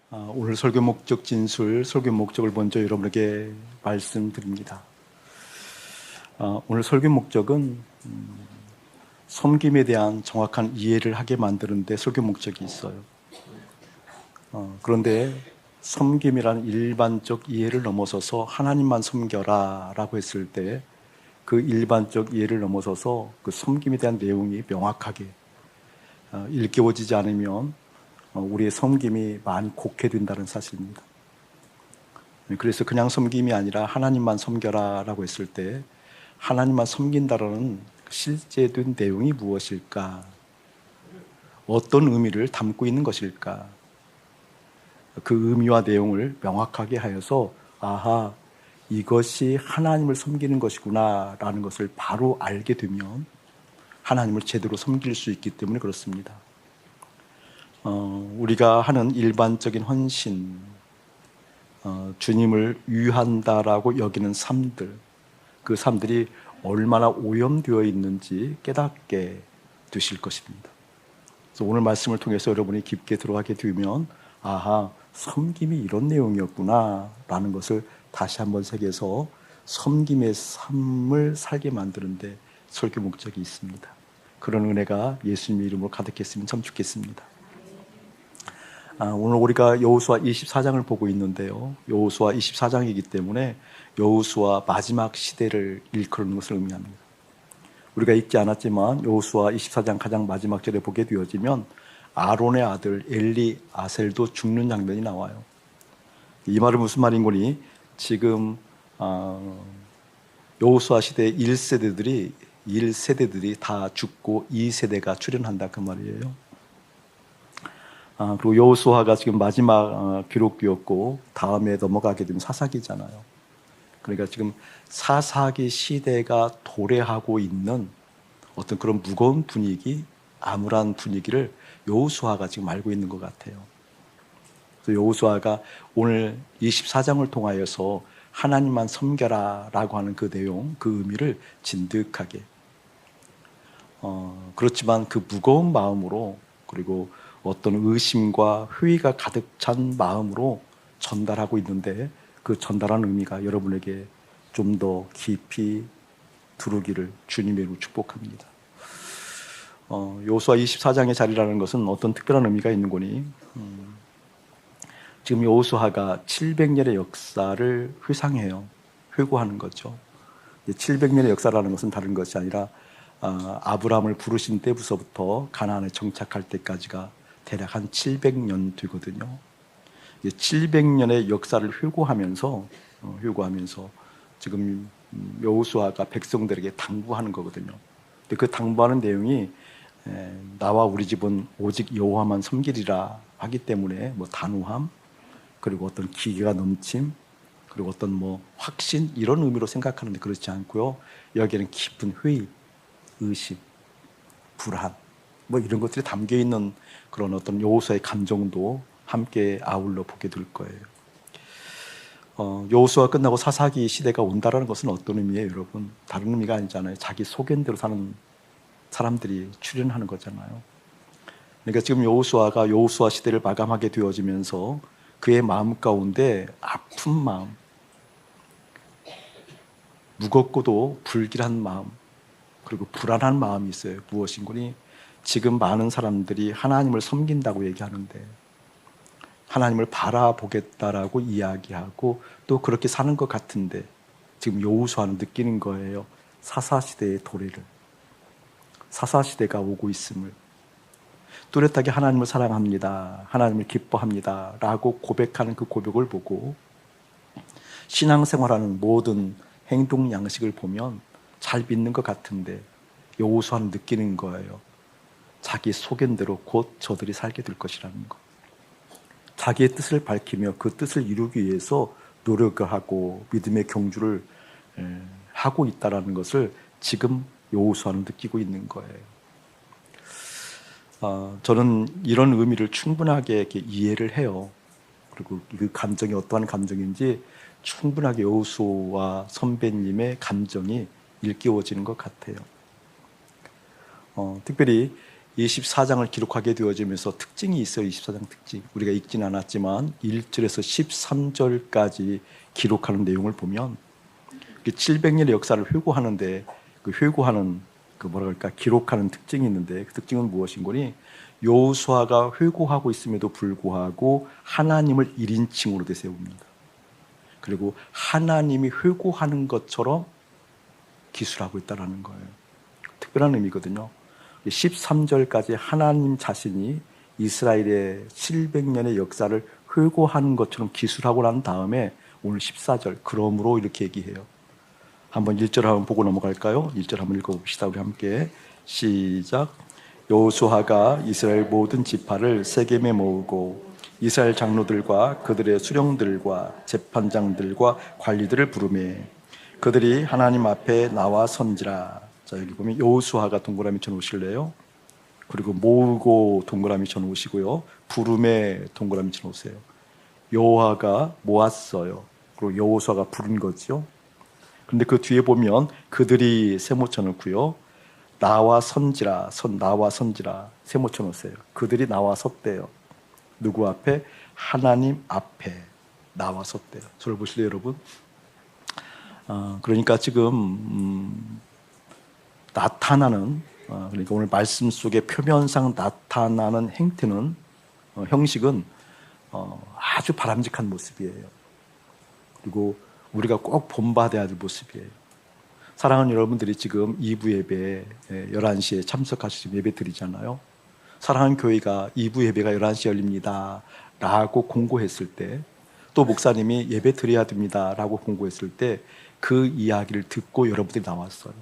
오늘 설교 목적 진술, 설교 목적을 먼저 여러분에게 말씀드립니다. 오늘 설교 목적은 섬김에 대한 정확한 이해를 하게 만드는 데 설교 목적이 있어요. 그런데 섬김이라는 일반적 이해를 넘어서서 하나님만 섬겨라 라고 했을 때 그 일반적 이해를 넘어서서 그 섬김에 대한 내용이 명확하게 일깨워지지 않으면 우리의 섬김이 많이 곡해된다는 사실입니다. 그래서 그냥 섬김이 아니라 하나님만 섬겨라 라고 했을 때 하나님만 섬긴다라는 실제된 내용이 무엇일까? 어떤 의미를 담고 있는 것일까? 그 의미와 내용을 명확하게 하여서 아하, 이것이 하나님을 섬기는 것이구나 라는 것을 바로 알게 되면 하나님을 제대로 섬길 수 있기 때문에 그렇습니다. 우리가 하는 일반적인 헌신, 주님을 위한다라고 여기는 삶들, 그 삶들이 얼마나 오염되어 있는지 깨닫게 되실 것입니다. 그래서 오늘 말씀을 통해서 여러분이 깊게 들어가게 되면 아하, 섬김이 이런 내용이었구나 라는 것을 다시 한번 새겨서 섬김의 삶을 살게 만드는데 설교 목적이 있습니다. 그런 은혜가 예수님의 이름으로 가득했으면 참 좋겠습니다. 오늘 우리가 여호수아 24장을 보고 있는데요. 여호수아 24장이기 때문에 여호수아 마지막 시대를 일컬는 것을 의미합니다. 우리가 읽지 않았지만 여호수아 24장 가장 마지막 절에 보게 되어지면 아론의 아들 엘리아셀도 죽는 장면이 나와요. 이 말은 무슨 말인 거니? 지금 여호수아 시대의 1세대들이 다 죽고 2세대가 출현한다 그 말이에요. 그리고 여호수아가 지금 마지막 기록기였고 다음에 넘어가게 되면 사사기잖아요. 그러니까 지금 사사기 시대가 도래하고 있는 어떤 그런 무거운 분위기, 암울한 분위기를 여호수아가 지금 알고 있는 것 같아요. 그래서 여호수아가 오늘 24장을 통하여서 하나님만 섬겨라 라고 하는 그 내용, 그 의미를 진득하게 그렇지만 그 무거운 마음으로 그리고 어떤 의심과 회의가 가득 찬 마음으로 전달하고 있는데 그 전달하는 의미가 여러분에게 좀 더 깊이 두르기를 주님의 이름으로 축복합니다. 여호수아 24장의 자리라는 것은 어떤 특별한 의미가 있는 거니? 지금 여호수아가 700년의 역사를 회상해요. 회고하는 거죠. 700년의 역사라는 것은 다른 것이 아니라 아브라함을 부르신 때부터 가나안에 정착할 때까지가 대략 한 700년 되거든요. 700년의 역사를 회고하면서 지금 여호수아가 백성들에게 당부하는 거거든요. 근데 그 당부하는 내용이 나와 우리 집은 오직 여호와만 섬기리라 하기 때문에 뭐 단호함 그리고 어떤 기계가 넘침 그리고 어떤 뭐 확신 이런 의미로 생각하는데 그렇지 않고요. 여기에는 깊은 회의, 의심, 불안 뭐 이런 것들이 담겨 있는 그런 어떤 여호수아의 감정도 함께 아울러 보게 될 거예요. 여호수아 끝나고 사사기 시대가 온다라는 것은 어떤 의미예요, 여러분? 다른 의미가 아니잖아요. 자기 소견대로 사는 사람들이 출현하는 거잖아요. 그러니까 지금 여호수아가 여호수아 시대를 마감하게 되어지면서 그의 마음 가운데 아픈 마음, 무겁고도 불길한 마음, 그리고 불안한 마음이 있어요. 무엇인고니? 지금 많은 사람들이 하나님을 섬긴다고 얘기하는데 하나님을 바라보겠다라고 이야기하고 또 그렇게 사는 것 같은데 지금 여호수아는 느끼는 거예요. 사사시대의 도래를. 사사시대가 오고 있음을. 뚜렷하게 하나님을 사랑합니다. 하나님을 기뻐합니다. 라고 고백하는 그 고백을 보고 신앙생활하는 모든 행동 양식을 보면 잘 믿는 것 같은데 여호수아는 느끼는 거예요. 자기 소견대로 곧 저들이 살게 될 것이라는 것. 자기의 뜻을 밝히며 그 뜻을 이루기 위해서 노력을 하고 믿음의 경주를 하고 있다는 것을 지금 여호수아는 느끼고 있는 거예요. 저는 이런 의미를 충분하게 이렇게 이해를 해요. 그리고 그 감정이 어떠한 감정인지 충분하게 여호수아 선배님의 감정이 일깨워지는 것 같아요. 특별히 24장을 기록하게 되어지면서 특징이 있어요. 24장 특징. 우리가 읽진 않았지만 1절에서 13절까지 기록하는 내용을 보면 700년의 역사를 회고하는데 그 회고하는 그 뭐라 그럴까 기록하는 특징이 있는데 그 특징은 무엇인 거니? 여호수아가 회고하고 있음에도 불구하고 하나님을 1인칭으로 내세웁니다. 그리고 하나님이 회고하는 것처럼 기술하고 있다는 거예요. 특별한 의미거든요. 13절까지 하나님 자신이 이스라엘의 700년의 역사를 회고하는 것처럼 기술하고 난 다음에 오늘 14절 그러므로 이렇게 얘기해요. 한번 1절 한번 보고 넘어갈까요? 1절 한번 읽어봅시다. 우리 함께 시작. 여호수아가 이스라엘 모든 지파를 세겜에 모으고 이스라엘 장로들과 그들의 수령들과 재판장들과 관리들을 부르매 그들이 하나님 앞에 나와 선지라. 자, 여기 보면 여호수아가 동그라미 쳐 놓으실래요? 그리고 모으고 동그라미 쳐 놓으시고요. 부름에 동그라미 쳐 놓으세요. 여호와가 모았어요. 그리고 여호수아가 부른 거죠. 그런데 그 뒤에 보면 그들이 세모 쳐 놓고요. 나와 선지라, 나와 선지라 세모 쳐 놓으세요. 그들이 나와 섰대요. 누구 앞에? 하나님 앞에 나와 섰대요. 저를 보실래요, 여러분? 그러니까 지금 나타나는 그러니까 오늘 말씀 속에 표면상 나타나는 행태는 형식은 아주 바람직한 모습이에요. 그리고 우리가 꼭 본받아야 될 모습이에요. 사랑하는 여러분들이 지금 2부 예배 11시에 참석하시면 예배 드리잖아요. 사랑하는 교회가 2부 예배가 11시에 열립니다 라고 공고했을 때, 또 목사님이 예배 드려야 됩니다 라고 공고했을 때 그 이야기를 듣고 여러분들이 나왔어요.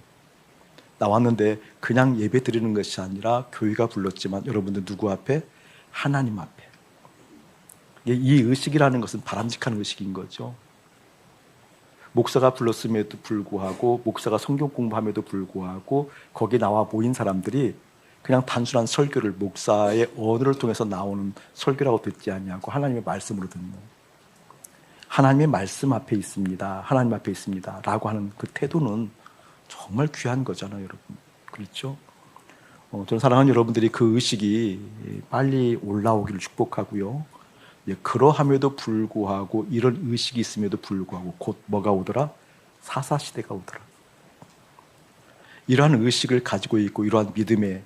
나왔는데 그냥 예배 드리는 것이 아니라 교회가 불렀지만 여러분들 누구 앞에? 하나님 앞에. 이 의식이라는 것은 바람직한 의식인 거죠. 목사가 불렀음에도 불구하고 목사가 성경 공부함에도 불구하고 거기에 나와 모인 사람들이 그냥 단순한 설교를 목사의 언어를 통해서 나오는 설교라고 듣지 아니하고 하나님의 말씀으로 듣는, 하나님의 말씀 앞에 있습니다, 하나님 앞에 있습니다 라고 하는 그 태도는 정말 귀한 거잖아요, 여러분. 그렇죠? 저는 사랑하는 여러분들이 그 의식이 빨리 올라오기를 축복하고요. 그러함에도 불구하고 이런 의식이 있음에도 불구하고 곧 뭐가 오더라? 사사시대가 오더라. 이러한 의식을 가지고 있고 이러한 믿음의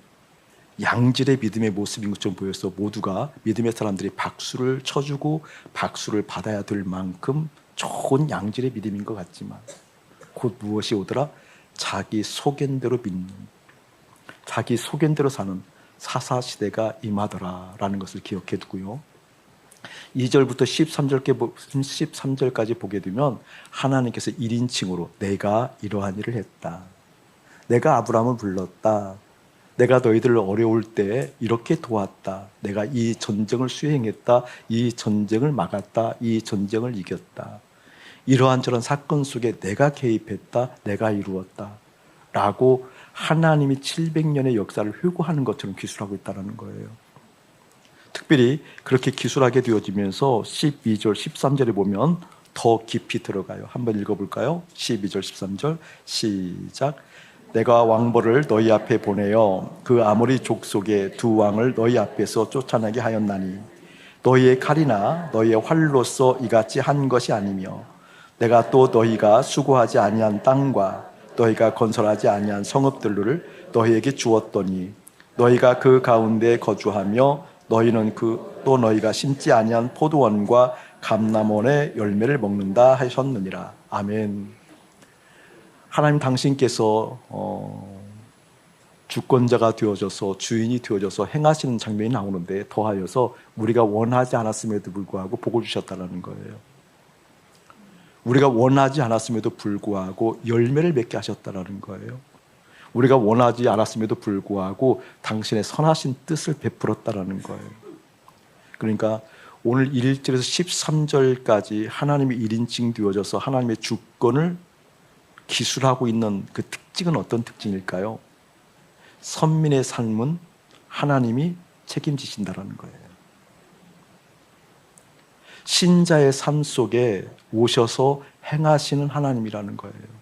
양질의 믿음의 모습인 것처럼 보여서 모두가 믿음의 사람들이 박수를 쳐주고 박수를 받아야 될 만큼 좋은 양질의 믿음인 것 같지만 곧 무엇이 오더라? 자기 속견대로 믿는, 자기 속견대로 사는 사사시대가 임하더라라는 것을 기억해 두고요. 2절부터 13절까지 보게 되면 하나님께서 1인칭으로 내가 이러한 일을 했다, 내가 아브라함을 불렀다, 내가 너희들을 어려울 때 이렇게 도왔다, 내가 이 전쟁을 수행했다, 이 전쟁을 막았다, 이 전쟁을 이겼다, 이러한 저런 사건 속에 내가 개입했다, 내가 이루었다 라고 하나님이 700년의 역사를 회고하는 것처럼 기술하고 있다는 거예요. 특별히 그렇게 기술하게 되어지면서 12절, 13절에 보면 더 깊이 들어가요. 한번 읽어볼까요? 12절, 13절 시작. 내가 왕벌을 너희 앞에 보내어 그 아모리 족속의 두 왕을 너희 앞에서 쫓아내게 하였나니 너희의 칼이나 너희의 활로서 이같이 한 것이 아니며 내가 또 너희가 수고하지 아니한 땅과 너희가 건설하지 아니한 성읍들을 너희에게 주었더니 너희가 그 가운데 거주하며 너희는 또 너희가 심지 아니한 포도원과 감람원의 열매를 먹는다 하셨느니라. 아멘. 하나님 당신께서 주권자가 되어져서 주인이 되어져서 행하시는 장면이 나오는데 더하여서 우리가 원하지 않았음에도 불구하고 복을 주셨다는 거예요. 우리가 원하지 않았음에도 불구하고 열매를 맺게 하셨다는 거예요. 우리가 원하지 않았음에도 불구하고 당신의 선하신 뜻을 베풀었다는 거예요. 그러니까 오늘 1절에서 13절까지 하나님의 1인칭 되어져서 하나님의 주권을 기술하고 있는 그 특징은 어떤 특징일까요? 선민의 삶은 하나님이 책임지신다는 거예요. 신자의 삶 속에 오셔서 행하시는 하나님이라는 거예요.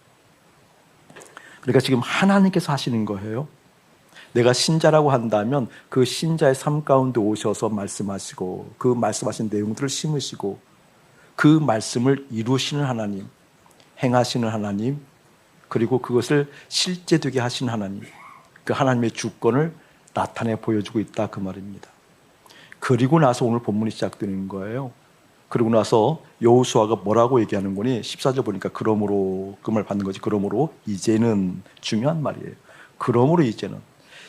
그러니까 지금 하나님께서 하시는 거예요. 내가 신자라고 한다면 그 신자의 삶 가운데 오셔서 말씀하시고 그 말씀하신 내용들을 심으시고 그 말씀을 이루시는 하나님, 행하시는 하나님, 그리고 그것을 실제되게 하신 하나님, 그 하나님의 주권을 나타내 보여주고 있다 그 말입니다. 그리고 나서 오늘 본문이 시작되는 거예요. 그리고 나서 여호수아가 뭐라고 얘기하는 거니? 14절 보니까 그러므로 그 말 받는 거지. 그러므로 이제는 중요한 말이에요. 그러므로 이제는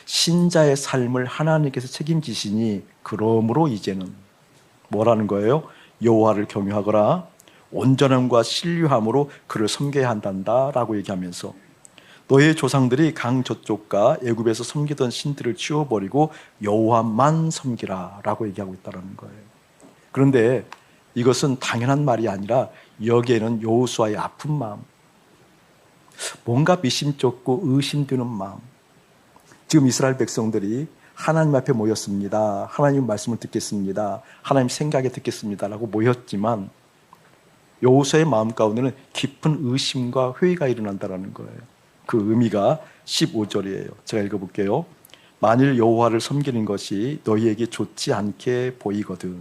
신자의 삶을 하나님께서 책임지시니 그러므로 이제는 뭐라는 거예요? 여호와를 경유하거라 온전함과 신뢰함으로 그를 섬겨야 한단다라고 얘기하면서 너의 조상들이 강 저쪽과 애굽에서 섬기던 신들을 치워버리고 여호와만 섬기라라고 얘기하고 있다는 거예요. 그런데 이것은 당연한 말이 아니라 여기에는 여호수아의 아픈 마음, 뭔가 미심쩍고 의심되는 마음. 지금 이스라엘 백성들이 하나님 앞에 모였습니다. 하나님 말씀을 듣겠습니다. 하나님 생각에 듣겠습니다라고 모였지만 여호수아의 마음 가운데는 깊은 의심과 회의가 일어난다는 거예요. 그 의미가 15절이에요. 제가 읽어볼게요. 만일 여호와를 섬기는 것이 너희에게 좋지 않게 보이거든.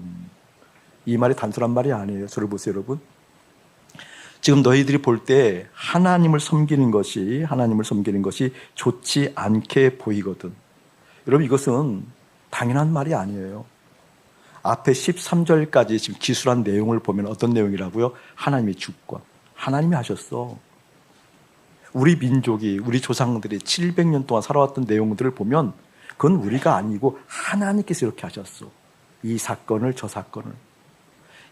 이 말이 단순한 말이 아니에요. 저를 보세요, 여러분. 지금 너희들이 볼 때 하나님을 섬기는 것이 좋지 않게 보이거든. 여러분, 이것은 당연한 말이 아니에요. 앞에 13절까지 지금 기술한 내용을 보면 어떤 내용이라고요? 하나님의 주권. 하나님이 하셨어. 우리 민족이, 우리 조상들이 700년 동안 살아왔던 내용들을 보면 그건 우리가 아니고 하나님께서 이렇게 하셨어. 이 사건을, 저 사건을,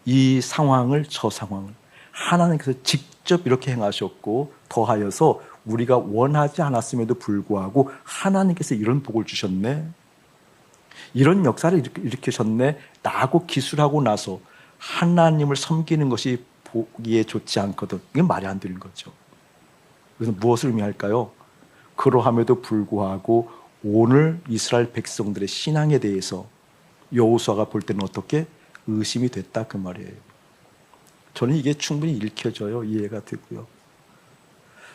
이 상황을, 저 상황을 하나님께서 직접 이렇게 행하셨고 더하여서 우리가 원하지 않았음에도 불구하고 하나님께서 이런 복을 주셨네, 이런 역사를 일으키셨네 라고 기술하고 나서 하나님을 섬기는 것이 보기에 좋지 않거든. 이건 말이 안 되는 거죠. 그래서 무엇을 의미할까요? 그러함에도 불구하고 오늘 이스라엘 백성들의 신앙에 대해서 여호수아가 볼 때는 어떻게 의심이 됐다 그 말이에요. 저는 이게 충분히 읽혀져요. 이해가 되고요.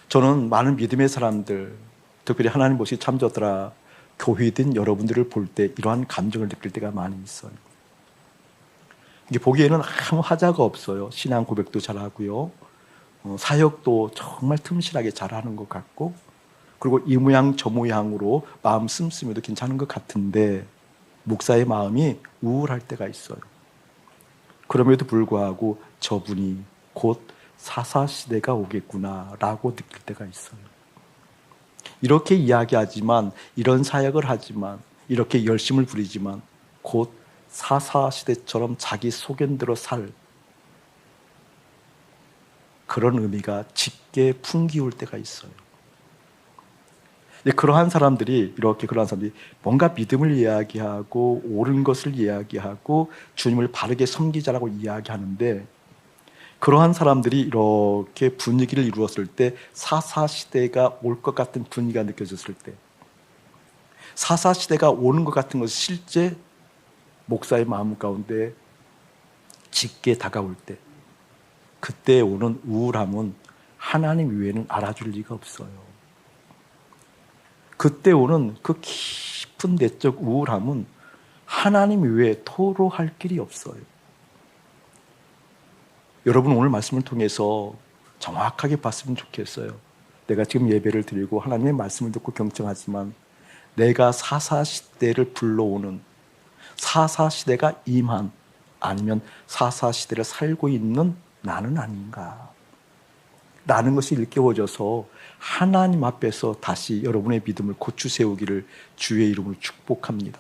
저는 많은 믿음의 사람들, 특별히 하나님 보시 참저들아 교회된 여러분들을 볼 때 이러한 감정을 느낄 때가 많이 있어요. 이게 보기에는 아무 하자가 없어요. 신앙 고백도 잘하고요, 사역도 정말 틈실하게 잘하는 것 같고, 그리고 이 모양 저 모양으로 마음 씀씀이도 괜찮은 것 같은데 목사의 마음이 우울할 때가 있어요. 그럼에도 불구하고 저분이 곧 사사시대가 오겠구나라고 느낄 때가 있어요. 이렇게 이야기하지만, 이런 사역을 하지만, 이렇게 열심을 부리지만 곧 사사시대처럼 자기 소견대로 살 그런 의미가 짙게 풍기울 때가 있어요. 그러한 사람들이 뭔가 믿음을 이야기하고 옳은 것을 이야기하고 주님을 바르게 섬기자라고 이야기하는데, 그러한 사람들이 이렇게 분위기를 이루었을 때, 사사시대가 올 것 같은 분위기가 느껴졌을 때, 사사시대가 오는 것 같은 것이 실제 목사의 마음 가운데 짙게 다가올 때, 그때 오는 우울함은 하나님 외에는 알아줄 리가 없어요. 그때 오는 그 깊은 내적 우울함은 하나님 외에 토로할 길이 없어요. 여러분, 오늘 말씀을 통해서 정확하게 봤으면 좋겠어요. 내가 지금 예배를 드리고 하나님의 말씀을 듣고 경청하지만 내가 사사시대를 불러오는, 사사시대가 임한, 아니면 사사시대를 살고 있는 나는 아닌가 라는 것이 일깨워져서 하나님 앞에서 다시 여러분의 믿음을 고추 세우기를 주의 이름으로 축복합니다.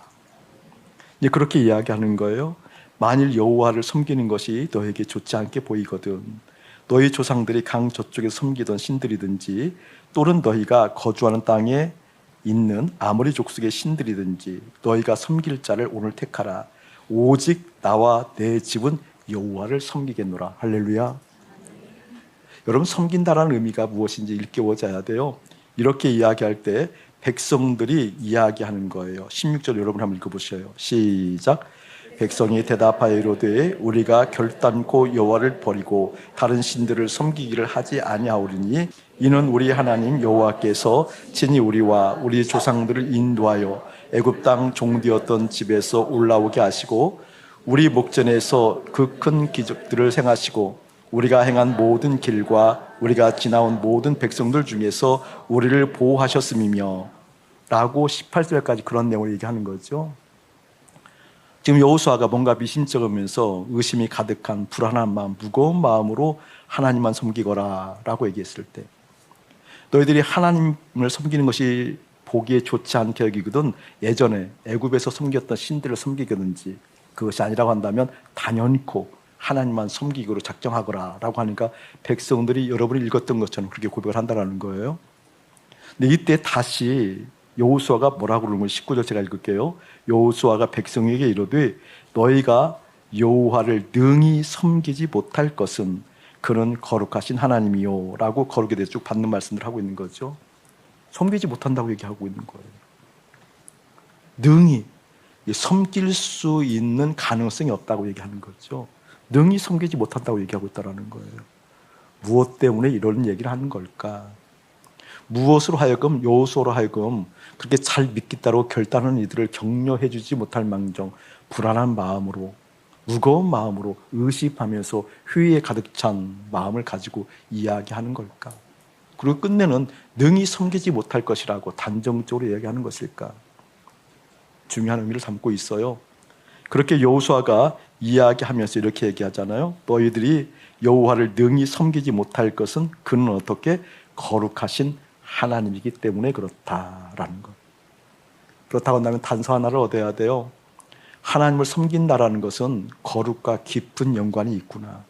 그렇게 이야기하는 거예요. 만일 여호와를 섬기는 것이 너에게 좋지 않게 보이거든, 너희 조상들이 강 저쪽에 섬기던 신들이든지 또는 너희가 거주하는 땅에 있는 아모리 족속의 신들이든지 너희가 섬길 자를 오늘 택하라. 오직 나와 내 집은 여호와를 섬기겠노라. 할렐루야. 여러분, 섬긴다라는 의미가 무엇인지 일깨워져야 돼요. 이렇게 이야기할 때 백성들이 이야기하는 거예요. 16절 여러분 한번 읽어보셔요. 시작. 백성이 대답하여 이르되 우리가 결단코 여호와를 버리고 다른 신들을 섬기기를 하지 아니하오리니 이는 우리 하나님 여호와께서 친히 우리와 우리 조상들을 인도하여 애굽 땅 종되었던 집에서 올라오게 하시고 우리 목전에서 그 큰 기적들을 행하시고 우리가 행한 모든 길과 우리가 지나온 모든 백성들 중에서 우리를 보호하셨음이며 라고 18절까지 그런 내용을 얘기하는 거죠. 지금 여호수아가 뭔가 미심쩍으면서 의심이 가득한 불안한 마음, 무거운 마음으로 하나님만 섬기거라 라고 얘기했을 때 너희들이 하나님을 섬기는 것이 보기에 좋지 않게 여기거든 예전에 애굽에서 섬겼던 신들을 섬기거든지 그것이 아니라고 한다면 단연코 하나님만 섬기기로 작정하거라 라고 하니까 백성들이 여러분이 읽었던 것처럼 그렇게 고백을 한다는 거예요. 근데 이때 다시 여호수아가 뭐라고 그러는 걸 19절 제가 읽을게요. 여호수아가 백성에게 이르되 너희가 여호와를 능히 섬기지 못할 것은 그는 거룩하신 하나님이요 라고 거룩에 대해서 쭉 받는 말씀을 하고 있는 거죠. 섬기지 못한다고 얘기하고 있는 거예요. 능히 섬길 수 있는 가능성이 없다고 얘기하는 거죠. 능히 섬기지 못한다고 얘기하고 있다는 거예요. 무엇 때문에 이런 얘기를 하는 걸까? 무엇으로 하여금 여호수아로 하여금 그렇게 잘 믿겠다고 결단하는 이들을 격려해 주지 못할 망정 불안한 마음으로 무거운 마음으로 의심하면서 회의에 가득 찬 마음을 가지고 이야기하는 걸까? 그리고 끝내는 능히 섬기지 못할 것이라고 단정적으로 이야기하는 것일까? 중요한 의미를 담고 있어요. 그렇게 여호수아가 이야기하면서 이렇게 얘기하잖아요. 너희들이 여호와를 능히 섬기지 못할 것은 그는 어떻게 거룩하신 하나님이기 때문에 그렇다라는 것. 그렇다고 한다면 단서 하나를 얻어야 돼요. 하나님을 섬긴다라는 것은 거룩과 깊은 연관이 있구나.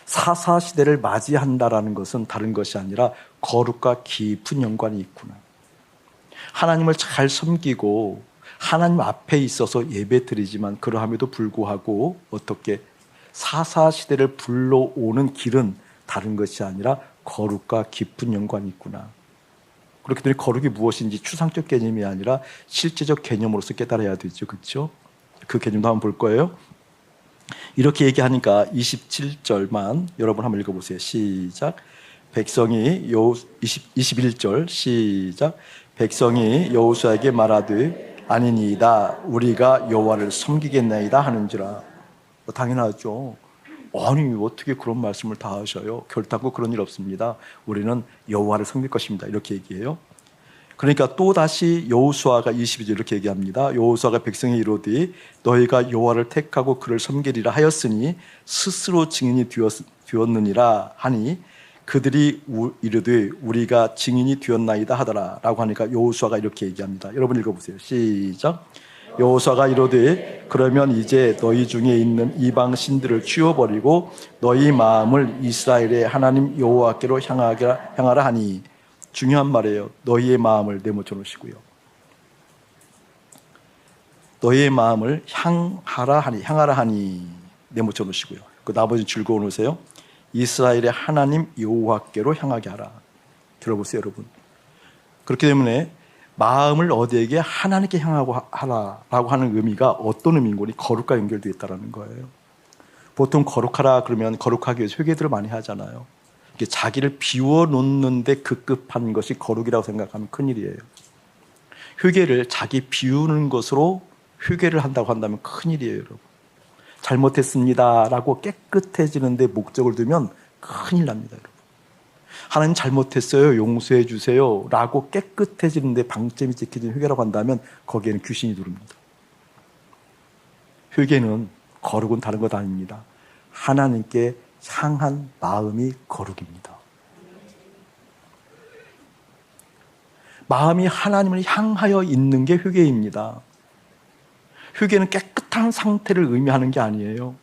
사사시대를 맞이한다라는 것은 다른 것이 아니라 거룩과 깊은 연관이 있구나. 하나님을 잘 섬기고 하나님 앞에 있어서 예배드리지만 그러함에도 불구하고 어떻게 사사시대를 불러오는 길은 다른 것이 아니라 거룩과 깊은 연관이 있구나. 그렇기 때문에 거룩이 무엇인지 추상적 개념이 아니라 실제적 개념으로서 깨달아야 되죠. 그렇죠? 그 개념도 한번 볼 거예요. 이렇게 얘기하니까 27절만 여러분 한번 읽어보세요. 시작. 백성이 21절 시작. 백성이 여호수아에게 말하되 아니니이다 우리가 여호와를 섬기겠나이다 하는지라. 당연하죠. 아니 어떻게 그런 말씀을 다 하셔요? 결단코 그런 일 없습니다. 우리는 여호와를 섬길 것입니다. 이렇게 얘기해요. 그러니까 또다시 여호수아가 22절 이렇게 얘기합니다. 여호수아가 백성에 이르되 너희가 여호와를 택하고 그를 섬기리라 하였으니 스스로 증인이 되었느니라 하니 그들이 이르되 우리가 증인이 되었나이다 하더라 라고 하니까 여호수아가 이렇게 얘기합니다. 여러분 읽어보세요. 시작. 여호수아가 이르되 그러면 이제 너희 중에 있는 이방 신들을 치워버리고 너희 마음을 이스라엘의 하나님 여호와께로 향하라 하니 중요한 말이에요. 너희의 마음을 내모쳐 놓으시고요. 너희의 마음을 향하라 하니 내모쳐 놓으시고요. 그 나머지 줄거 놓으세요. 이스라엘의 하나님 여호와께로 향하게 하라. 들어보세요, 여러분. 그렇기 때문에 마음을 어디에게 하나님께 향하고 하라라고 하는 의미가 어떤 의미인 거니 거룩과 연결되어 있다는 거예요. 보통 거룩하라 그러면 거룩하기 위해서 회개들을 많이 하잖아요. 자기를 비워놓는데 급급한 것이 거룩이라고 생각하면 큰일이에요. 회개를 자기 비우는 것으로 회개를 한다고 한다면 큰일이에요, 여러분. 잘못했습니다라고 깨끗해지는데 목적을 두면 큰일 납니다, 여러분. 하나님 잘못했어요, 용서해 주세요 라고 깨끗해지는데 방점이 찍혀진 회개라고 한다면 거기에는 귀신이 들어옵니다. 회개는 거룩은 다른 것 아닙니다. 하나님께 향한 마음이 거룩입니다. 마음이 하나님을 향하여 있는 게 회개입니다. 회개는 깨끗한 상태를 의미하는 게 아니에요.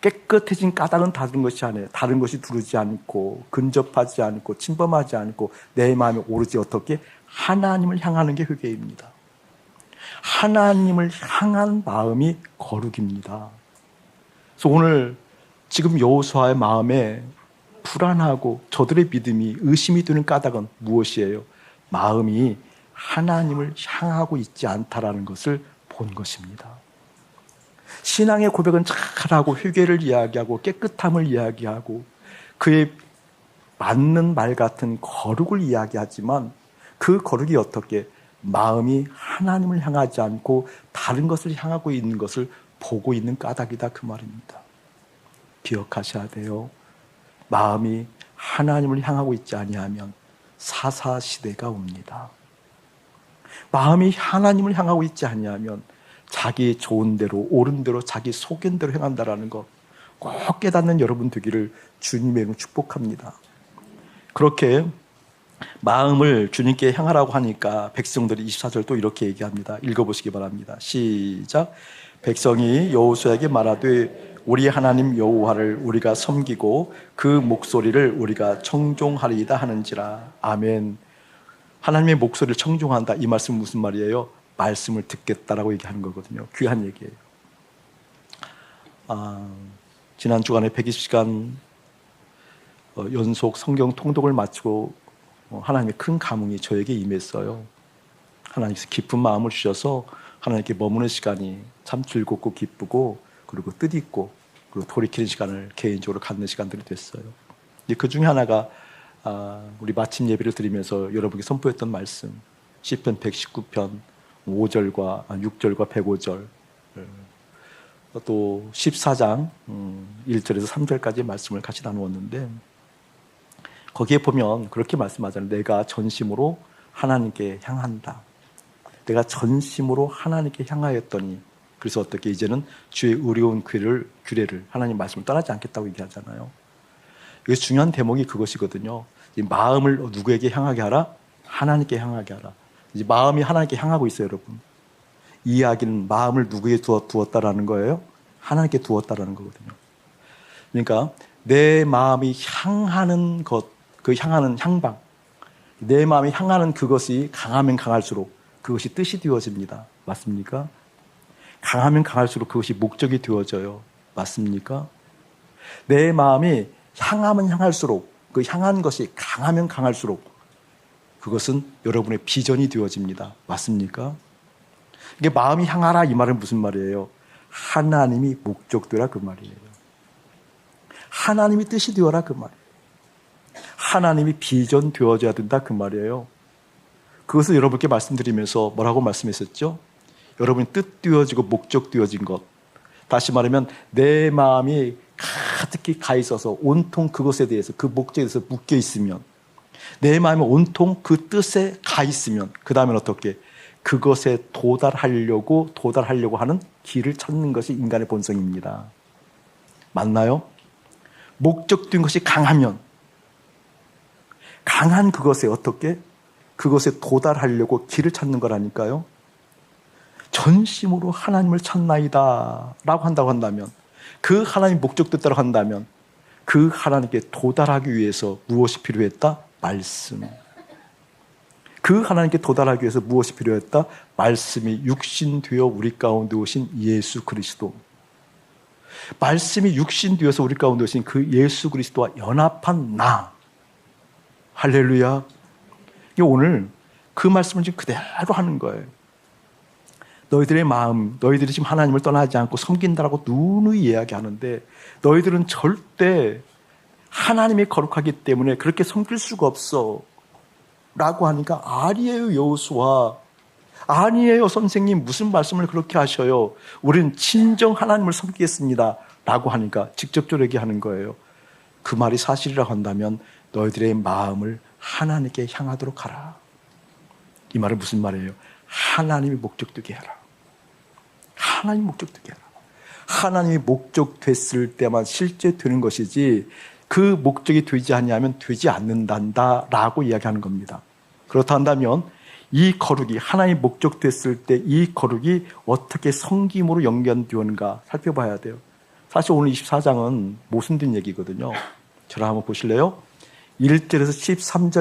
깨끗해진 까닭은 다른 것이 아니에요. 다른 것이 두르지 않고 근접하지 않고 침범하지 않고 내 마음이 오로지 어떻게 하나님을 향하는 게 회개입니다. 하나님을 향한 마음이 거룩입니다. 그래서 오늘 지금 여호수아의 마음에 불안하고 저들의 믿음이 의심이 드는 까닭은 무엇이에요? 마음이 하나님을 향하고 있지 않다라는 것을 본 것입니다. 신앙의 고백은 잘하고 회개를 이야기하고 깨끗함을 이야기하고 그의 맞는 말 같은 거룩을 이야기하지만 그 거룩이 어떻게 마음이 하나님을 향하지 않고 다른 것을 향하고 있는 것을 보고 있는 까닭이다 그 말입니다. 기억하셔야 돼요. 마음이 하나님을 향하고 있지 아니하면 사사시대가 옵니다. 마음이 하나님을 향하고 있지 아니하면 자기 좋은 대로 옳은 대로 자기 소견대로 행한다라는 것 꼭 깨닫는 여러분 되기를 주님의 이름으로 축복합니다. 그렇게 마음을 주님께 향하라고 하니까 백성들이 24절 또 이렇게 얘기합니다. 읽어보시기 바랍니다. 시작. 백성이 여호수아에게 말하되 우리 하나님 여호와를 우리가 섬기고 그 목소리를 우리가 청종하리이다 하는지라. 아멘. 하나님의 목소리를 청종한다. 이 말씀은 무슨 말이에요? 말씀을 듣겠다라고 얘기하는 거거든요. 귀한 얘기예요. 지난 주간에 120시간 연속 성경 통독을 마치고 하나님의 큰 감흥이 저에게 임했어요. 하나님께서 깊은 마음을 주셔서 하나님께 머무는 시간이 참 즐겁고 기쁘고 그리고 뜻있고 그리고 돌이키는 시간을 개인적으로 갖는 시간들이 됐어요. 그 중에 하나가 우리 마침 예배를 드리면서 여러분께 선포했던 말씀 시편 119편 5절과 6절과 105절 또 14장 1절에서 3절까지 말씀을 같이 나누었는데 거기에 보면 그렇게 말씀하잖아요. 내가 전심으로 하나님께 향한다. 내가 전심으로 하나님께 향하였더니 그래서 어떻게 이제는 주의 의로운 규례를 하나님 말씀을 떠나지 않겠다고 얘기하잖아요. 이게 중요한 대목이 그것이거든요. 이 마음을 누구에게 향하게 하라? 하나님께 향하게 하라. 이제 마음이 하나님께 향하고 있어요, 여러분. 이 이야기는 마음을 누구에게 두었다라는 거예요? 하나님께 두었다라는 거거든요. 그러니까 내 마음이 향하는 것, 그 향하는 향방, 내 마음이 향하는 그것이 강하면 강할수록 그것이 뜻이 되어집니다. 맞습니까? 강하면 강할수록 그것이 목적이 되어져요. 맞습니까? 내 마음이 향하면 향할수록 그 향한 것이 강하면 강할수록 그것은 여러분의 비전이 되어집니다. 맞습니까? 이게 마음이 향하라 이 말은 무슨 말이에요? 하나님이 목적되라 그 말이에요. 하나님이 뜻이 되어라 그 말이에요. 하나님이 비전 되어져야 된다 그 말이에요. 그것을 여러분께 말씀드리면서 뭐라고 말씀했었죠? 여러분이 뜻 되어지고 목적 되어진 것. 다시 말하면 내 마음이 가득히 가 있어서 온통 그것에 대해서 그 목적에 대해서 묶여 있으면 내 마음이 온통 그 뜻에 가 있으면 그 다음엔 어떻게? 그것에 도달하려고 하는 길을 찾는 것이 인간의 본성입니다. 맞나요? 목적된 것이 강하면 강한 그것에 어떻게? 그것에 도달하려고 길을 찾는 거라니까요. 전심으로 하나님을 찾나이다 라고 한다고 한다면 그 하나님 목적대로 한다면 그 하나님께 도달하기 위해서 무엇이 필요했다? 말씀. 그 하나님께 도달하기 위해서 무엇이 필요했다? 말씀이 육신되어 우리 가운데 오신 예수 그리스도. 말씀이 육신되어서 우리 가운데 오신 그 예수 그리스도와 연합한 나. 할렐루야. 오늘 그 말씀을 지금 그대로 하는 거예요. 너희들의 마음, 너희들이 지금 하나님을 떠나지 않고 섬긴다라고 누누이 이야기하는데 너희들은 절대 하나님이 거룩하기 때문에 그렇게 섬길 수가 없어 라고 하니까 아니에요 여호수아, 아니에요 선생님, 무슨 말씀을 그렇게 하셔요. 우리는 진정 하나님을 섬기겠습니다 라고 하니까 직접적으로 얘기하는 거예요. 그 말이 사실이라고 한다면 너희들의 마음을 하나님께 향하도록 하라. 이 말은 무슨 말이에요? 하나님이 목적되게 하라. 하나님이 목적되게 하라. 하나님이 목적됐을 때만 실제 되는 것이지 그 목적이 되지 않냐면 되지 않는단다라고 이야기하는 겁니다. 그렇다 한다면 이 거룩이 하나님이 목적됐을 때 이 거룩이 어떻게 성김으로 연결되는가 살펴봐야 돼요. 사실 오늘 24장은 모순된 얘기거든요. 저를 한번 보실래요? 1절에서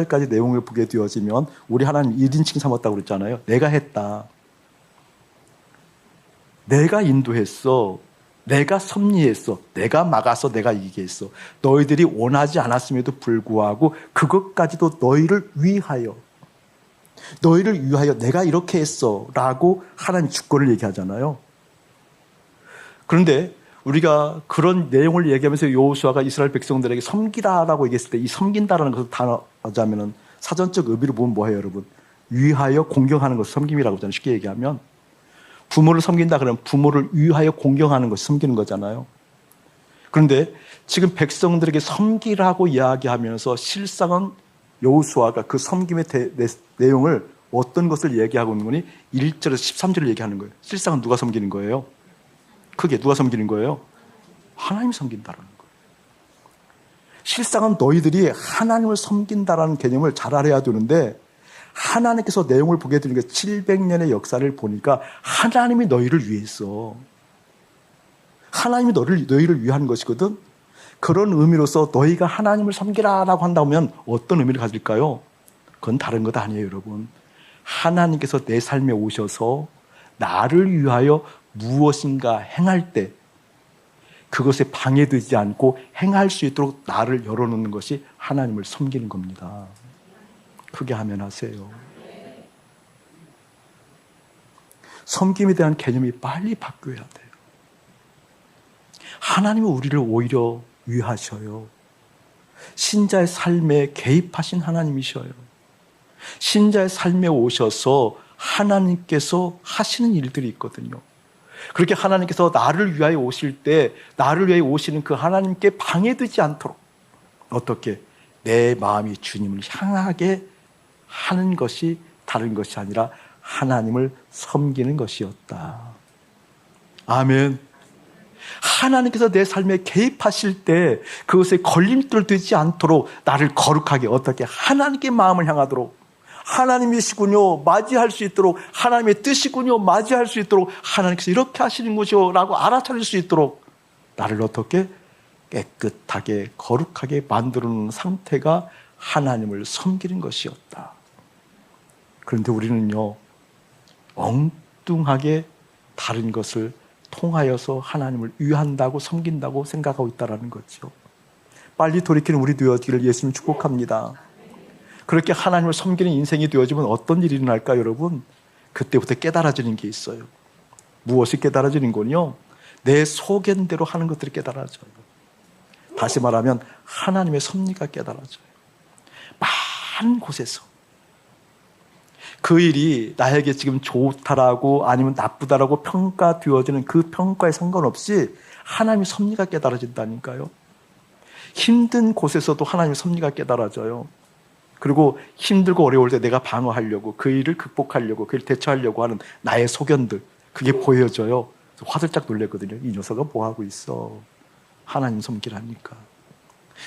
13절까지 내용을 보게 되어지면 우리 하나님 1인칭 삼았다고 그랬잖아요. 내가 했다. 내가 인도했어. 내가 섭리했어. 내가 막아서 내가 이기게 했어. 너희들이 원하지 않았음에도 불구하고 그것까지도 너희를 위하여 내가 이렇게 했어 라고 하나님 주권을 얘기하잖아요. 그런데 우리가 그런 내용을 얘기하면서 여호수아가 이스라엘 백성들에게 섬기라라고 얘기했을 때 이 섬긴다라는 것을 단어하자면은 사전적 의미로 보면 뭐예요, 여러분? 위하여 공경하는 것을 섬김이라고 하잖아요. 쉽게 얘기하면 부모를 섬긴다 그러면 부모를 위하여 공경하는 것을 섬기는 거잖아요. 그런데 지금 백성들에게 섬기라고 이야기하면서 실상은 여호수아가 그 섬김의 내용을 어떤 것을 얘기하고 있는 거니? 1절에서 13절을 얘기하는 거예요. 실상은 누가 섬기는 거예요? 크게 누가 섬기는 거예요? 하나님이 섬긴다라는 거예요. 실상은 너희들이 하나님을 섬긴다라는 개념을 잘 알아야 되는데 하나님께서 내용을 보게 되는 게 700년의 역사를 보니까 하나님이 너희를 위했어. 하나님이 너희를 위한 것이거든. 그런 의미로서 너희가 하나님을 섬기라라고 한다면 어떤 의미를 가질까요? 그건 다른 것 아니에요, 여러분. 하나님께서 내 삶에 오셔서 나를 위하여 무엇인가 행할 때 그것에 방해되지 않고 행할 수 있도록 나를 열어놓는 것이 하나님을 섬기는 겁니다. 크게 하면 하세요. 섬김에 대한 개념이 빨리 바뀌어야 돼요. 하나님은 우리를 오히려 위하셔요. 신자의 삶에 개입하신 하나님이셔요. 신자의 삶에 오셔서 하나님께서 하시는 일들이 있거든요. 그렇게 하나님께서 나를 위하여 오실 때 나를 위하여 오시는 그 하나님께 방해되지 않도록 어떻게 내 마음이 주님을 향하게 하는 것이 다른 것이 아니라 하나님을 섬기는 것이었다. 아멘. 하나님께서 내 삶에 개입하실 때 그것에 걸림돌 되지 않도록 나를 거룩하게 어떻게 하나님께 마음을 향하도록 하나님이시군요 맞이할 수 있도록 하나님의 뜻이군요 맞이할 수 있도록 하나님께서 이렇게 하시는 것이요 라고 알아차릴 수 있도록 나를 어떻게 깨끗하게 거룩하게 만들어 놓는 상태가 하나님을 섬기는 것이었다. 그런데 우리는요 엉뚱하게 다른 것을 통하여서 하나님을 위한다고 섬긴다고 생각하고 있다는 거죠. 빨리 돌이키는 우리 되어지기를 예수님 축복합니다. 그렇게 하나님을 섬기는 인생이 되어지면 어떤 일이 일어날까요, 여러분? 그때부터 깨달아지는 게 있어요. 무엇이 깨달아지는 건요? 내 소견대로 하는 것들이 깨달아져요. 다시 말하면 하나님의 섭리가 깨달아져요. 많은 곳에서 그 일이 나에게 지금 좋다라고 아니면 나쁘다라고 평가되어지는 그 평가에 상관없이 하나님의 섭리가 깨달아진다니까요. 힘든 곳에서도 하나님의 섭리가 깨달아져요. 그리고 힘들고 어려울 때 내가 방어하려고 그 일을 극복하려고 그 일을 대처하려고 하는 나의 소견들 그게 보여져요. 화들짝 놀랐거든요. 이 녀석은 뭐하고 있어? 하나님 섬기라니까.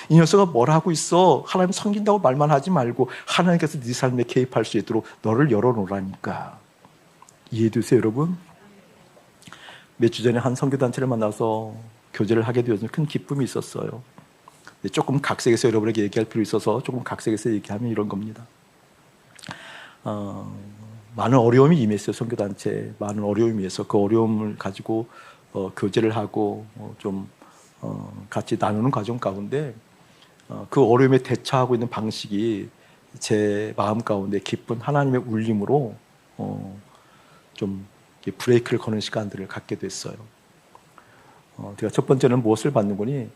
이 녀석은 뭘 하고 있어? 하나님 섬긴다고 말만 하지 말고 하나님께서 네 삶에 개입할 수 있도록 너를 열어놓으라니까. 이해되세요, 여러분? 몇 주 전에 한 선교단체를 만나서 교제를 하게 되어서 큰 기쁨이 있었어요. 조금 각색해서 여러분에게 얘기할 필요 있어서 조금 각색해서 얘기하면 이런 겁니다. 많은 어려움이 임했어요. 선교단체 많은 어려움이 임해서 그 어려움을 가지고 교제를 하고 좀 같이 나누는 과정 가운데 그 어려움에 대처하고 있는 방식이 제 마음 가운데 깊은 하나님의 울림으로 좀 브레이크를 거는 시간들을 갖게 됐어요. 제가 첫 번째는 무엇을 받는 거니?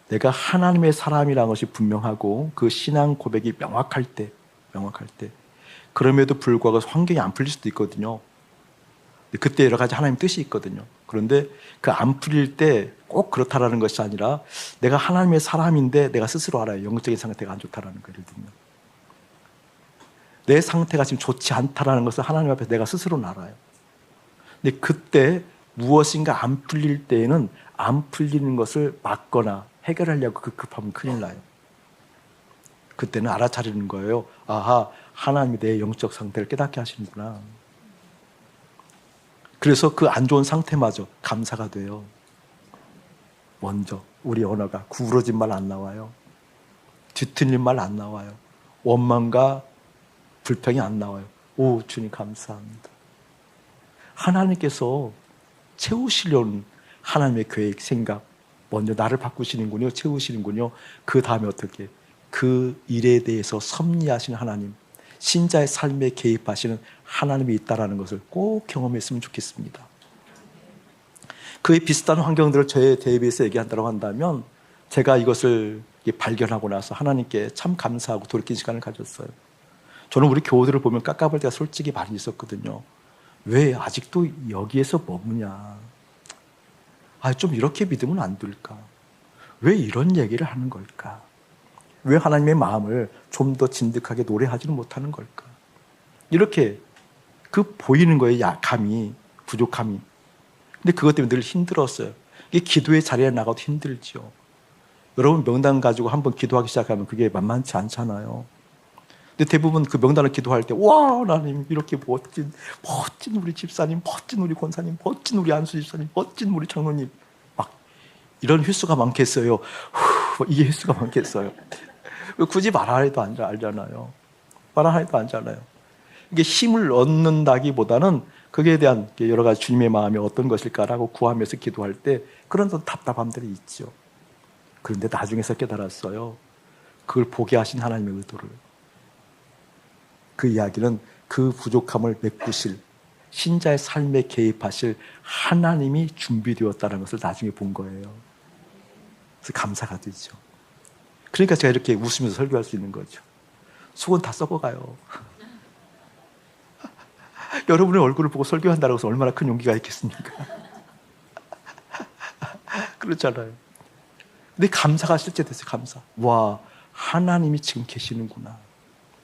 내가 하나님의 사람이라는 것이 분명하고 그 신앙 고백이 명확할 때 그럼에도 불구하고 환경이 안 풀릴 수도 있거든요. 그때 여러 가지 하나님 뜻이 있거든요. 그런데 그 안 풀릴 때 꼭 그렇다라는 것이 아니라 내가 하나님의 사람인데 내가 스스로 알아요. 영적인 상태가 안 좋다라는 걸 예를 들면 내 상태가 지금 좋지 않다라는 것을 하나님 앞에서 내가 스스로는 알아요. 근데 그때 무엇인가 안 풀릴 때에는 안 풀리는 것을 막거나 해결하려고 급하면 큰일 나요. 그때는 알아차리는 거예요. 아하, 하나님이 내 영적 상태를 깨닫게 하시는구나. 그래서 그 안 좋은 상태마저 감사가 돼요. 먼저 우리 언어가 구부러진 말 안 나와요. 뒤틀린 말 안 나와요. 원망과 불평이 안 나와요. 오, 주님 감사합니다. 하나님께서 채우시려는 하나님의 계획, 생각 먼저 나를 바꾸시는군요. 채우시는군요. 그 다음에 어떻게 그 일에 대해서 섭리하시는 하나님, 신자의 삶에 개입하시는 하나님이 있다는 것을 꼭 경험했으면 좋겠습니다. 그에 비슷한 환경들을 저에 대비해서 얘기한다고 한다면 제가 이것을 발견하고 나서 하나님께 참 감사하고 돌이킨 시간을 가졌어요. 저는 우리 교우들을 보면 깝깝할 때가 솔직히 많이 있었거든요. 왜 아직도 여기에서 머무냐. 좀 이렇게 믿으면 안 될까. 왜 이런 얘기를 하는 걸까. 왜 하나님의 마음을 좀 더 진득하게 노래하지는 못하는 걸까. 이렇게 보이는 거예요. 약함이, 부족함이. 근데 그것 때문에 늘 힘들었어요. 이게 기도의 자리에 나가도 힘들죠. 여러분 명단 가지고 한번 기도하기 시작하면 그게 만만치 않잖아요. 근데 대부분 그 명단을 기도할 때, 와, 하나님, 이렇게 멋진 우리 집사님, 멋진 우리 권사님, 멋진 우리 안수 집사님, 멋진 우리 장로님. 막 이런 횟수가 많겠어요. 이게 횟수가 많겠어요. 굳이 말하 해도 알잖아요. 말하 해도 알잖아요. 이게 힘을 얻는다기보다는 거기에 대한 여러 가지 주님의 마음이 어떤 것일까라고 구하면서 기도할 때 그런 답답함들이 있죠. 그런데 나중에서 깨달았어요. 그걸 보게 하신 하나님의 의도를. 그 이야기는 그 부족함을 메꾸실, 신자의 삶에 개입하실 하나님이 준비되었다는 것을 나중에 본 거예요. 그래서 감사가 되죠. 그러니까 제가 이렇게 웃으면서 설교할 수 있는 거죠. 속은 다 썩어가요. 여러분의 얼굴을 보고 설교한다고 해서 얼마나 큰 용기가 있겠습니까? 그렇잖아요. 근데 감사가 실제 됐어요. 감사. 와, 하나님이 지금 계시는구나.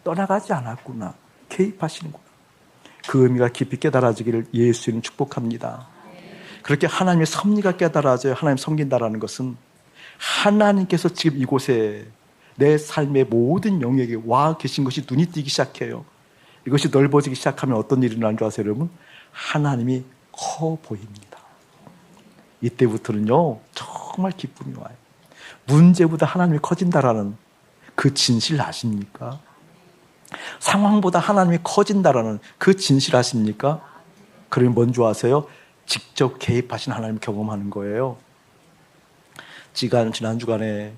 떠나가지 않았구나. 개입하시는구나. 그 의미가 깊이 깨달아지기를 예수님 축복합니다. 그렇게 하나님의 섭리가 깨달아져요. 하나님 섬긴다라는 것은 하나님께서 지금 이곳에 내 삶의 모든 영역에 와 계신 것이 눈이 띄기 시작해요. 이것이 넓어지기 시작하면 어떤 일이 일어나는 줄 아세요, 여러분? 하나님이 커 보입니다. 이때부터는요, 정말 기쁨이 와요. 문제보다 하나님이 커진다라는 그 진실 아십니까? 상황보다 하나님이 커진다라는 그 진실 아십니까? 그러면 뭔지 아세요? 직접 개입하신 하나님을 경험하는 거예요. 지난 주간에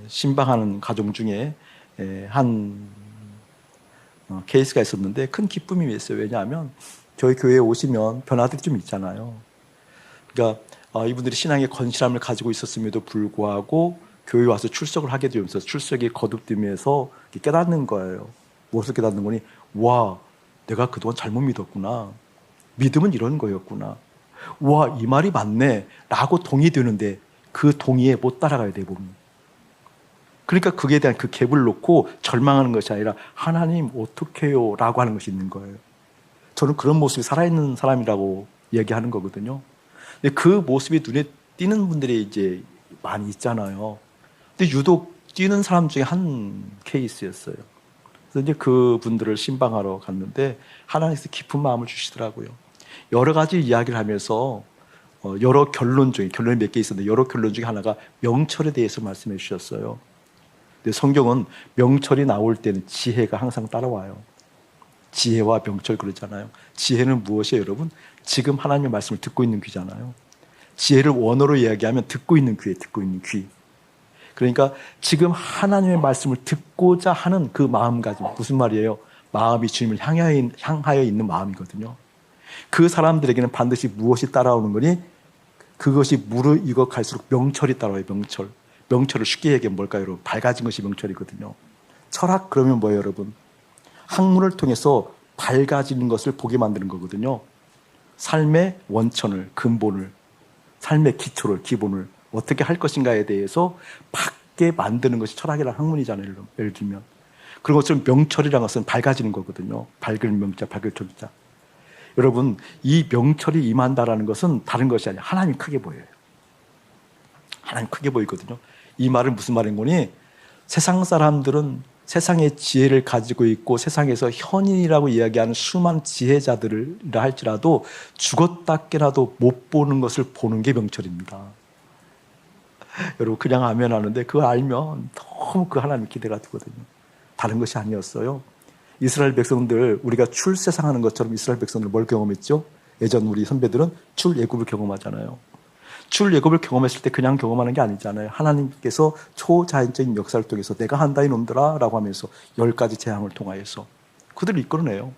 신방하는 가정 중에 한 케이스가 있었는데 큰 기쁨이 있어요. 왜냐하면 저희 교회에 오시면 변화들이 좀 있잖아요. 그러니까 이분들이 신앙의 건실함을 가지고 있었음에도 불구하고 교회에 와서 출석을 하게 되면서 출석이 거듭되면서 깨닫는 거예요. 무엇을 깨닫는 거니? 와, 내가 그동안 잘못 믿었구나. 믿음은 이런 거였구나. 와, 이 말이 맞네 라고 동의되는데 그 동의에 못 따라가야 돼, 보면. 그러니까 그에 대한 그 갭을 놓고 절망하는 것이 아니라 하나님 어떡해요 라고 하는 것이 있는 거예요. 저는 그런 모습이 살아있는 사람이라고 얘기하는 거거든요. 근데 그 모습이 눈에 띄는 분들이 이제 많이 있잖아요. 근데 유독 띄는 사람 중에 한 케이스였어요. 그래서 이제 그 분들을 신방하러 갔는데 하나님께서 깊은 마음을 주시더라고요. 여러 가지 이야기를 하면서 여러 결론이 몇 개 있었는데 여러 결론 중에 하나가 명철에 대해서 말씀해 주셨어요. 근데 성경은 명철이 나올 때는 지혜가 항상 따라와요. 지혜와 명철 그러잖아요. 지혜는 무엇이에요, 여러분? 지금 하나님의 말씀을 듣고 있는 귀잖아요. 지혜를 원어로 이야기하면 듣고 있는 귀에 듣고 있는 귀. 그러니까 지금 하나님의 말씀을 듣고자 하는 그 마음가짐. 무슨 말이에요? 마음이 주님을 향하여 있는 마음이거든요. 그 사람들에게는 반드시 무엇이 따라오는 거니? 그것이 무르익어 갈수록 명철이 따라와요. 명철. 명철을 쉽게 얘기하면 뭘까요, 여러분? 밝아진 것이 명철이거든요. 철학 그러면 뭐예요, 여러분? 학문을 통해서 밝아지는 것을 보게 만드는 거거든요. 삶의 원천을, 근본을, 삶의 기초를, 기본을 어떻게 할 것인가에 대해서 밝게 만드는 것이 철학이라는 학문이잖아요. 예를 들면. 그런 것처럼 명철이라는 것은 밝아지는 거거든요. 밝은 명자, 밝을 철자. 여러분, 이 명철이 임한다라는 것은 다른 것이 아니라 하나님이 크게 보여요. 하나님 크게 보이거든요. 이 말은 무슨 말인 거니? 세상 사람들은 세상의 지혜를 가지고 있고 세상에서 현인이라고 이야기하는 수많은 지혜자들이라 할지라도 죽었다 깨나도 못 보는 것을 보는 게 명철입니다. 여러분 그냥 아멘 하는데 그걸 알면 너무 그 하나님 기대가 되거든요. 다른 것이 아니었어요. 이스라엘 백성들, 우리가 출세상하는 것처럼 이스라엘 백성들 뭘 경험했죠? 예전 우리 선배들은 출애굽을 경험하잖아요. 출애굽을 경험했을 때 그냥 경험하는 게 아니잖아요. 하나님께서 초자연적인 역사를 통해서 내가 한다 이놈들아 라고 하면서 10가지 재앙을 통하여서 그들을 이끌어내요.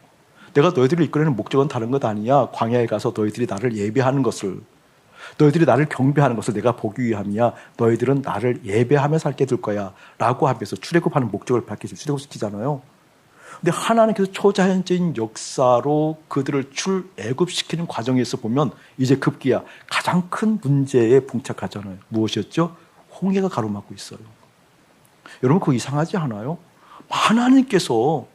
내가 너희들을 이끌어내는 목적은 다른 것 아니야. 광야에 가서 너희들이 나를 예배하는 것을. 너희들이 나를 경배하는 것을 내가 보기 위함이야. 너희들은 나를 예배하며 살게 될 거야. 라고 하면서 출애굽하는 목적을 밝히죠. 출애굽시키잖아요. 근데 하나님께서 초자연적인 역사로 그들을 출애굽시키는 과정에서 보면 이제 급기야 가장 큰 문제에 봉착하잖아요. 무엇이었죠? 홍해가 가로막고 있어요. 여러분 그거 이상하지 않아요? 하나님께서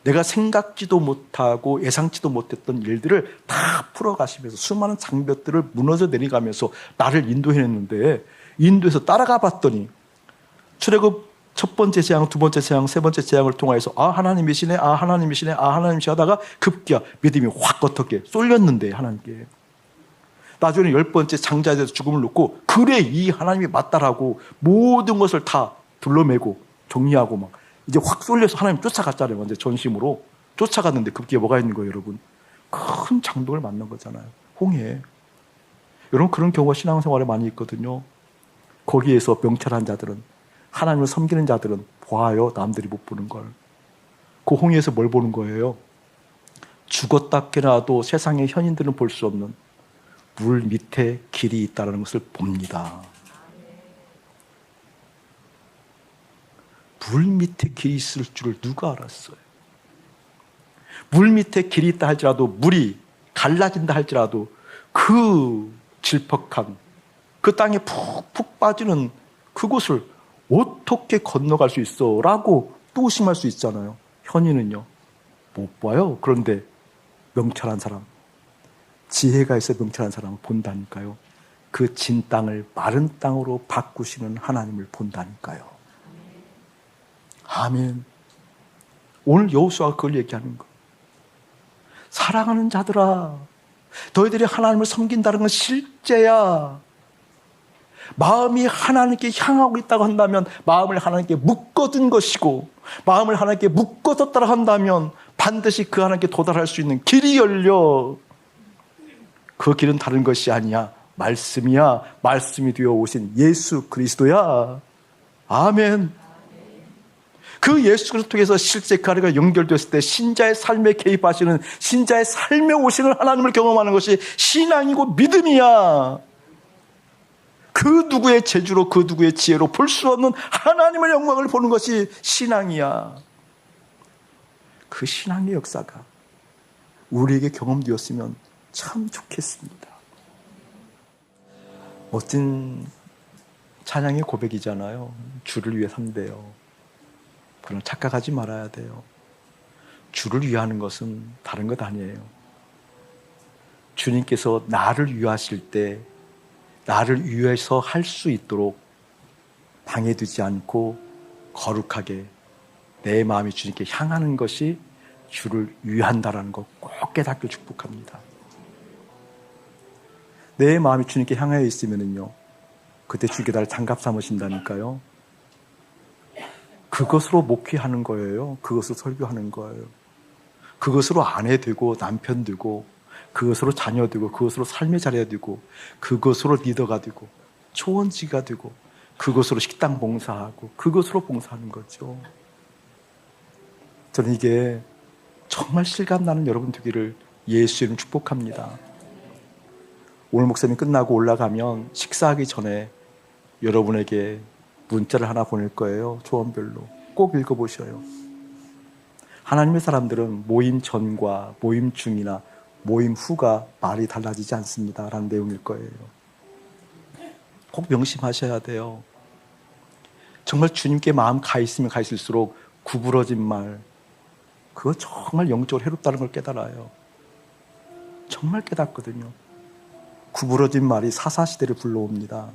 내가 생각지도 못하고 예상치도 못했던 일들을 다 풀어가시면서 수많은 장벽들을 무너져 내려가면서 나를 인도해냈는데 인도에서 따라가 봤더니 출애굽 첫 번째 재앙, 두 번째 재앙, 세 번째 재앙을 통해서 아 하나님이시네, 아 하나님이시네, 아 하나님이시 하다가 급기야 믿음이 확 어떻게 쏠렸는데 하나님께 나중에 10번째 장자에 대해서 죽음을 놓고 그래 이 하나님이 맞다라고 모든 것을 다 둘러매고 정리하고 막 이제 확 쏠려서 하나님 쫓아갔잖아요. 완전 전심으로 쫓아갔는데 급기에 뭐가 있는 거예요, 여러분? 큰 장벽을 만난 거잖아요. 홍해. 여러분 그런 경우가 신앙생활에 많이 있거든요. 거기에서 명철한 자들은 하나님을 섬기는 자들은 보아요. 남들이 못 보는 걸. 그 홍해에서 뭘 보는 거예요? 죽었다 깨나도 세상의 현인들은 볼 수 없는 물 밑에 길이 있다는 것을 봅니다. 물 밑에 길이 있을 줄을 누가 알았어요? 물 밑에 길이 있다 할지라도 물이 갈라진다 할지라도 그 질퍽한 그 땅에 푹푹 빠지는 그곳을 어떻게 건너갈 수 있어? 라고 또 의심할 수 있잖아요. 현인은요 못 봐요. 그런데 명철한 사람, 지혜가 있어 명철한 사람을 본다니까요. 그 진 땅을 마른 땅으로 바꾸시는 하나님을 본다니까요. 아멘. 오늘 여호수아가 그걸 얘기하는 거. 사랑하는 자들아, 너희들이 하나님을 섬긴다는 건 실제야. 마음이 하나님께 향하고 있다고 한다면 마음을 하나님께 묶어둔 것이고 마음을 하나님께 묶어뒀다고 한다면 반드시 그 하나님께 도달할 수 있는 길이 열려. 그 길은 다른 것이 아니야. 말씀이야. 말씀이 되어 오신 예수 그리스도야. 아멘. 그 예수 그리스도 통해서 실제 그 하나님과 연결됐을 때 신자의 삶에 개입하시는 신자의 삶에 오시는 하나님을 경험하는 것이 신앙이고 믿음이야. 그 누구의 재주로 그 누구의 지혜로 볼 수 없는 하나님의 영광을 보는 것이 신앙이야. 그 신앙의 역사가 우리에게 경험되었으면 참 좋겠습니다. 멋진 찬양의 고백이잖아요. 주를 위해 산대요. 그럼 착각하지 말아야 돼요. 주를 위하는 것은 다른 것 아니에요. 주님께서 나를 위하실 때 나를 위해서 할 수 있도록 방해되지 않고 거룩하게 내 마음이 주님께 향하는 것이 주를 위한다라는 거 꼭 깨닫고 축복합니다. 내 마음이 주님께 향하여 있으면요, 그때 주께 나를 장갑 삼으신다니까요. 그것으로 목회하는 거예요. 그것으로 설교하는 거예요. 그것으로 아내 되고 남편 되고 그것으로 자녀 되고 그것으로 삶의 자리가 되고 그것으로 리더가 되고 초원지가 되고 그것으로 식당 봉사하고 그것으로 봉사하는 거죠. 저는 이게 정말 실감나는 여러분 되기를 예수 이름 축복합니다. 오늘 목사님 끝나고 올라가면 식사하기 전에 여러분에게 문자를 하나 보낼 거예요. 조언별로. 꼭 읽어보셔요. 하나님의 사람들은 모임 전과 모임 중이나 모임 후가 말이 달라지지 않습니다. 라는 내용일 거예요. 꼭 명심하셔야 돼요. 정말 주님께 마음 가 있으면 가 있을수록 구부러진 말, 그거 정말 영적으로 해롭다는 걸 깨달아요. 정말 깨닫거든요. 구부러진 말이 사사시대를 불러옵니다.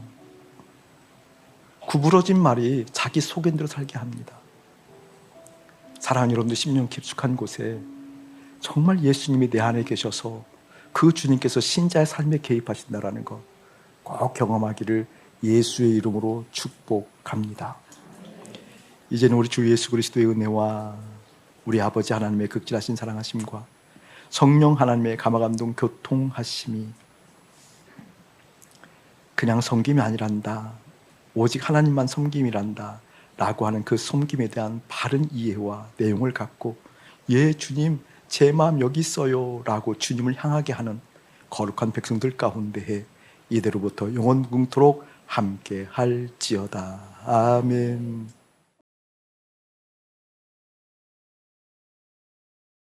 구부러진 말이 자기 속인대로 살게 합니다. 사랑하는 여러분들, 10년 깊숙한 곳에 정말 예수님이 내 안에 계셔서 그 주님께서 신자의 삶에 개입하신다라는 것 꼭 경험하기를 예수의 이름으로 축복합니다. 이제는 우리 주 예수 그리스도의 은혜와 우리 아버지 하나님의 극진하신 사랑하심과 성령 하나님의 감화감동 교통하심이 그냥 섬김이 아니란다, 오직 하나님만 섬김이란다 라고 하는 그 섬김에 대한 바른 이해와 내용을 갖고 예 주님 제 마음 여기 있어요 라고 주님을 향하게 하는 거룩한 백성들 가운데에 이대로부터 영원궁토록 함께 할지어다. 아멘.